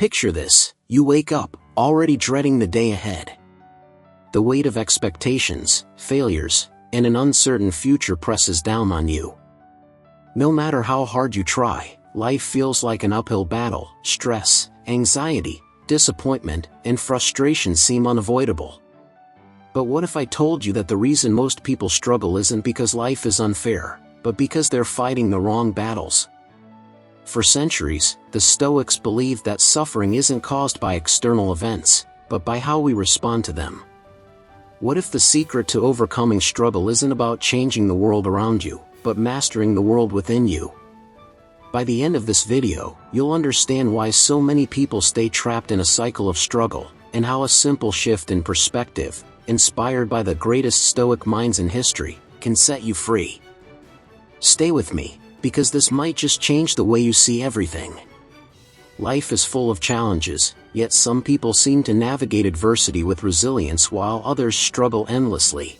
Picture this: you wake up, already dreading the day ahead. The weight of expectations, failures, and an uncertain future presses down on you. No matter how hard you try, life feels like an uphill battle. Stress, anxiety, disappointment, and frustration seem unavoidable. But what if I told you that the reason most people struggle isn't because life is unfair, but because they're fighting the wrong battles? For centuries, the Stoics believed that suffering isn't caused by external events, but by how we respond to them. What if the secret to overcoming struggle isn't about changing the world around you, but mastering the world within you? By the end of this video, you'll understand why so many people stay trapped in a cycle of struggle, and how a simple shift in perspective, inspired by the greatest Stoic minds in history, can set you free. Stay with me, because this might just change the way you see everything. Life is full of challenges, yet some people seem to navigate adversity with resilience while others struggle endlessly.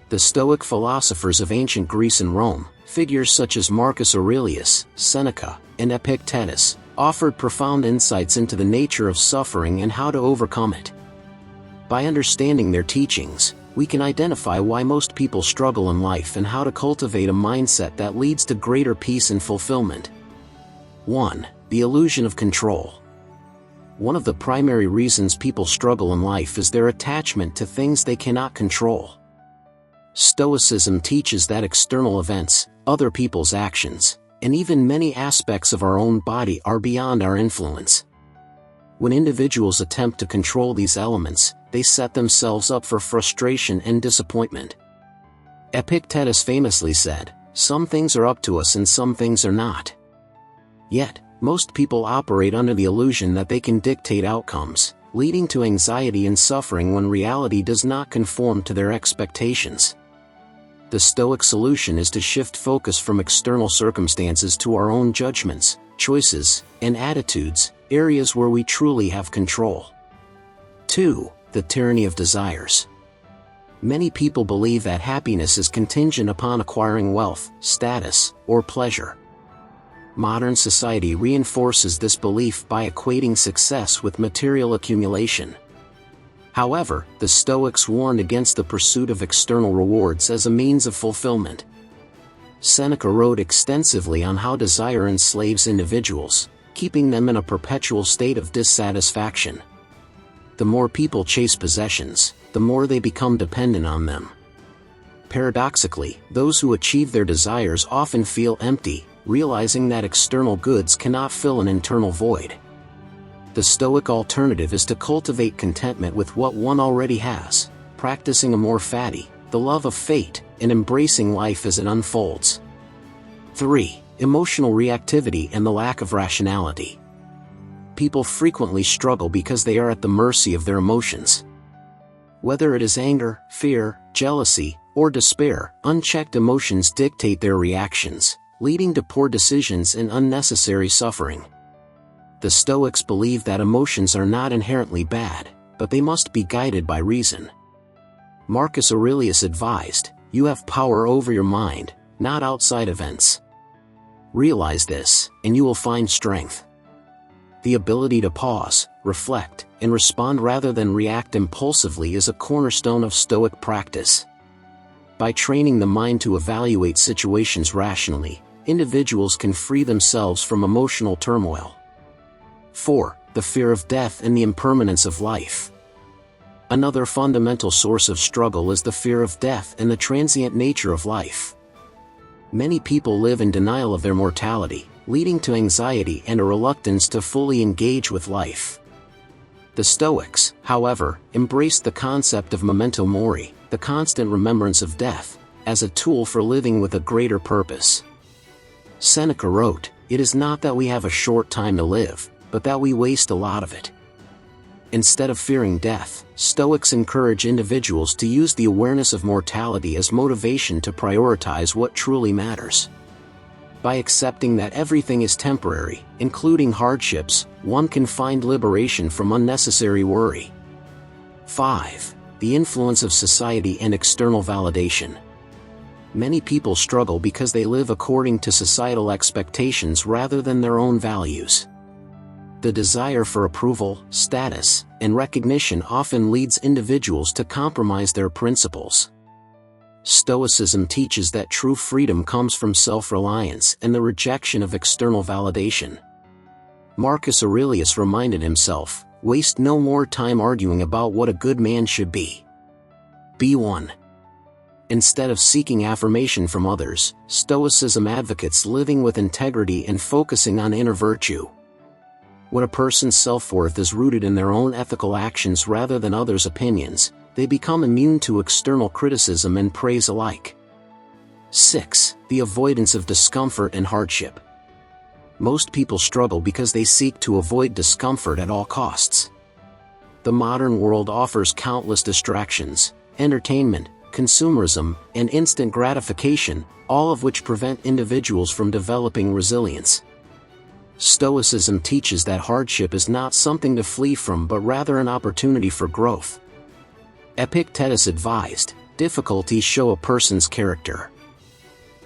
The Stoic philosophers of ancient Greece and Rome, figures such as Marcus Aurelius, Seneca, and Epictetus, offered profound insights into the nature of suffering and how to overcome it. By understanding their teachings, we can identify why most people struggle in life and how to cultivate a mindset that leads to greater peace and fulfillment. 1. The illusion of control. One of the primary reasons people struggle in life is their attachment to things they cannot control. Stoicism teaches that external events, other people's actions, and even many aspects of our own body are beyond our influence. When individuals attempt to control these elements, they set themselves up for frustration and disappointment. Epictetus famously said, "Some things are up to us and some things are not." Yet, most people operate under the illusion that they can dictate outcomes, leading to anxiety and suffering when reality does not conform to their expectations. The Stoic solution is to shift focus from external circumstances to our own judgments, choices, and attitudes, areas where we truly have control. 2. The tyranny of desires. Many people believe that happiness is contingent upon acquiring wealth, status, or pleasure. Modern society reinforces this belief by equating success with material accumulation. However, the Stoics warned against the pursuit of external rewards as a means of fulfillment. Seneca wrote extensively on how desire enslaves individuals, keeping them in a perpetual state of dissatisfaction. The more people chase possessions, the more they become dependent on them. Paradoxically, those who achieve their desires often feel empty, realizing that external goods cannot fill an internal void. The Stoic alternative is to cultivate contentment with what one already has, practicing amor fati, the love of fate, and embracing life as it unfolds. 3. Emotional reactivity and the lack of rationality. People frequently struggle because they are at the mercy of their emotions. Whether it is anger, fear, jealousy, or despair, unchecked emotions dictate their reactions, leading to poor decisions and unnecessary suffering. The Stoics believe that emotions are not inherently bad, but they must be guided by reason. Marcus Aurelius advised, "You have power over your mind, not outside events." Realize this, and you will find strength. The ability to pause, reflect, and respond rather than react impulsively is a cornerstone of Stoic practice. By training the mind to evaluate situations rationally, individuals can free themselves from emotional turmoil. 4. The fear of death and the impermanence of life. Another fundamental source of struggle is the fear of death and the transient nature of life. Many people live in denial of their mortality, leading to anxiety and a reluctance to fully engage with life. The Stoics, however, embraced the concept of memento mori, the constant remembrance of death, as a tool for living with a greater purpose. Seneca wrote, "It is not that we have a short time to live, but that we waste a lot of it." Instead of fearing death, Stoics encourage individuals to use the awareness of mortality as motivation to prioritize what truly matters. By accepting that everything is temporary, including hardships, one can find liberation from unnecessary worry. 5. The influence of society and external validation. Many people struggle because they live according to societal expectations rather than their own values. The desire for approval, status, and recognition often leads individuals to compromise their principles. Stoicism teaches that true freedom comes from self-reliance and the rejection of external validation. Marcus Aurelius reminded himself, "Waste no more time arguing about what a good man should be. Be one." Instead of seeking affirmation from others, Stoicism advocates living with integrity and focusing on inner virtue. When a person's self-worth is rooted in their own ethical actions rather than others' opinions, they become immune to external criticism and praise alike. 6. The avoidance of discomfort and hardship. Most people struggle because they seek to avoid discomfort at all costs. The modern world offers countless distractions, entertainment, consumerism, and instant gratification, all of which prevent individuals from developing resilience. Stoicism teaches that hardship is not something to flee from but rather an opportunity for growth. Epictetus advised, "Difficulties show a person's character."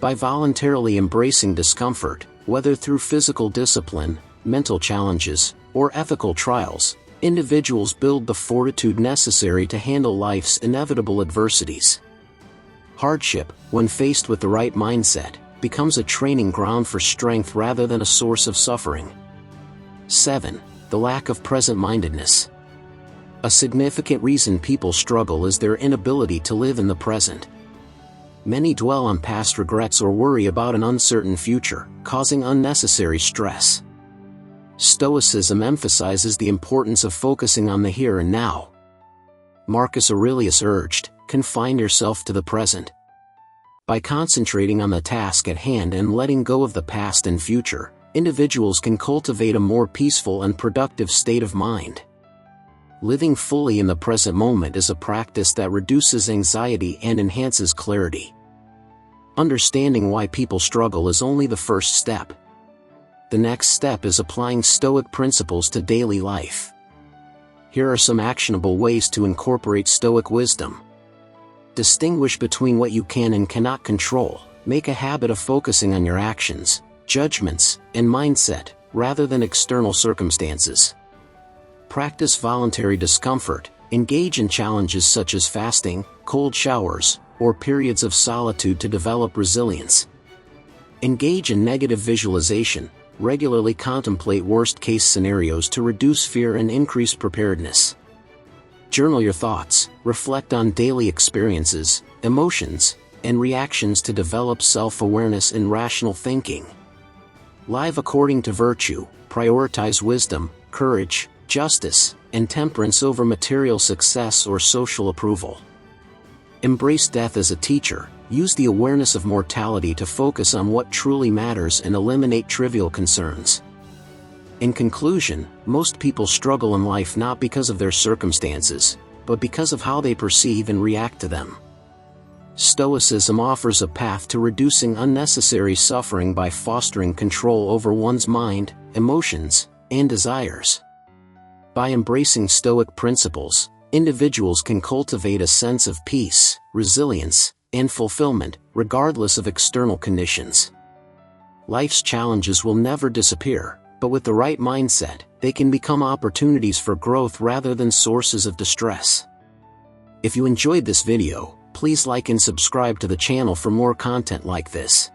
By voluntarily embracing discomfort, whether through physical discipline, mental challenges, or ethical trials, individuals build the fortitude necessary to handle life's inevitable adversities. Hardship, when faced with the right mindset, becomes a training ground for strength rather than a source of suffering. 7. The lack of present-mindedness. A significant reason people struggle is their inability to live in the present. Many dwell on past regrets or worry about an uncertain future, causing unnecessary stress. Stoicism emphasizes the importance of focusing on the here and now. Marcus Aurelius urged, "Confine yourself to the present." By concentrating on the task at hand and letting go of the past and future, individuals can cultivate a more peaceful and productive state of mind. Living fully in the present moment is a practice that reduces anxiety and enhances clarity. Understanding why people struggle is only the first step. The next step is applying Stoic principles to daily life. Here are some actionable ways to incorporate Stoic wisdom. Distinguish between what you can and cannot control. Make a habit of focusing on your actions, judgments, and mindset, rather than external circumstances. Practice voluntary discomfort. Engage in challenges such as fasting, cold showers, or periods of solitude to develop resilience. Engage in negative visualization. Regularly contemplate worst-case scenarios to reduce fear and increase preparedness. Journal your thoughts. Reflect on daily experiences, emotions, and reactions to develop self-awareness and rational thinking. Live according to virtue. Prioritize wisdom, courage, justice, and temperance over material success or social approval. Embrace death as a teacher. Use the awareness of mortality to focus on what truly matters and eliminate trivial concerns. In conclusion, most people struggle in life not because of their circumstances, but because of how they perceive and react to them. Stoicism offers a path to reducing unnecessary suffering by fostering control over one's mind, emotions, and desires. By embracing Stoic principles, individuals can cultivate a sense of peace, resilience, and fulfillment, regardless of external conditions. Life's challenges will never disappear, but with the right mindset, they can become opportunities for growth rather than sources of distress. If you enjoyed this video, please like and subscribe to the channel for more content like this.